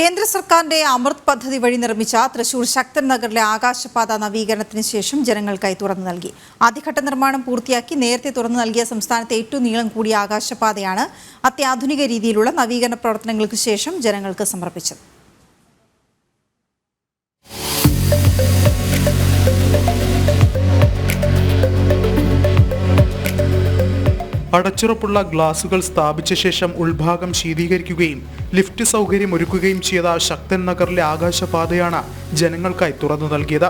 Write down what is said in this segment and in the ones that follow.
കേന്ദ്ര സർക്കാരിന്റെ അമൃത് പദ്ധതി വഴി നിർമ്മിച്ച തൃശൂർ ശക്തൻ നഗറിലെ ആകാശപാത നവീകരണത്തിന് ശേഷം ജനങ്ങൾക്കായി തുറന്നു നൽകി. ആദ്യഘട്ട നിർമ്മാണം പൂർത്തിയാക്കി നേരത്തെ തുറന്നു നൽകിയ സംസ്ഥാനത്തെ ഏറ്റവും നീളം കൂടിയ ആകാശപാതയാണ് അത്യാധുനിക രീതിയിലുള്ള നവീകരണ പ്രവർത്തനങ്ങൾക്ക് ശേഷം ജനങ്ങൾക്ക് സമർപ്പിച്ചത്. അടച്ചുറപ്പുള്ള ഗ്ലാസുകൾ സ്ഥാപിച്ച ശേഷം ഉൾഭാഗം ശീതീകരിക്കുകയും ലിഫ്റ്റ് സൗകര്യം ഒരുക്കുകയും ചെയ്ത ശക്തൻ നഗറിലെ ആകാശപാതയാണ് ജനങ്ങൾക്കായി തുറന്നു നൽകിയത്.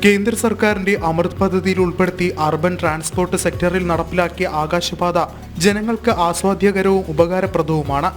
കേന്ദ്ര സർക്കാരിന്റെ അമൃത് പദ്ധതിയിൽ ഉൾപ്പെടുത്തി അർബൻ ട്രാൻസ്പോർട്ട് സെക്ടറിൽ നടപ്പിലാക്കിയ ആകാശപാത ജനങ്ങൾക്ക് ആസ്വാദ്യകരവും ഉപകാരപ്രദവുമാണ്.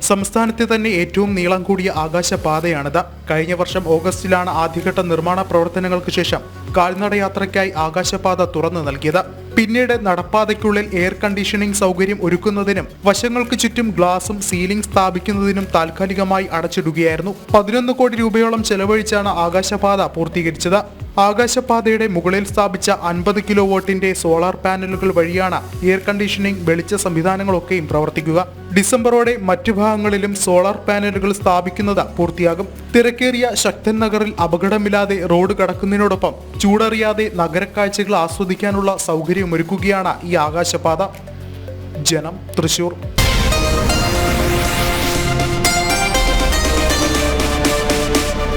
സംസ്ഥാനത്തെ തന്നെ ഏറ്റവും നീളം കൂടിയ ആകാശപാതയാണിത്. കഴിഞ്ഞ വർഷം ഓഗസ്റ്റിലാണ് ആദ്യഘട്ട നിർമ്മാണ പ്രവർത്തനങ്ങൾക്ക് ശേഷം കാൽനടയാത്രയ്ക്കായി ആകാശപാത തുറന്നു നൽകിയത്. പിന്നീട് നടപ്പാതയ്ക്കുള്ളിൽ എയർ കണ്ടീഷനിംഗ് സൗകര്യം ഒരുക്കുന്നതിനും വശങ്ങൾക്ക് ചുറ്റും ഗ്ലാസും സീലിംഗ് സ്ഥാപിക്കുന്നതിനും താൽക്കാലികമായി അടച്ചിടുകയായിരുന്നു. 11 കോടി രൂപയോളം ചെലവഴിച്ചാണ് ആകാശപാത പൂർത്തീകരിച്ചത്. ആകാശപാതയുടെ മുകളിൽ സ്ഥാപിച്ച 50 കിലോ വാട്ടിന്റെ സോളാർ പാനലുകൾ വഴിയാണ് എയർ കണ്ടീഷനിംഗ് വെളിച്ച സംവിധാനങ്ങളൊക്കെയും പ്രവർത്തിക്കുക. ഡിസംബറോടെ മറ്റു ഭാഗങ്ങളിലും സോളാർ പാനലുകൾ സ്ഥാപിക്കുന്നത് പൂർത്തിയാകും. തിരക്കേറിയ ശക്തൻ നഗറിൽ അപകടമില്ലാതെ റോഡ് കടക്കുന്നതിനോടൊപ്പം ചൂടറിയാതെ നഗരക്കാഴ്ചകൾ ആസ്വദിക്കാനുള്ള സൗകര്യമൊരുക്കുകയാണ് ഈ ആകാശപാത. ജനം, തൃശൂർ.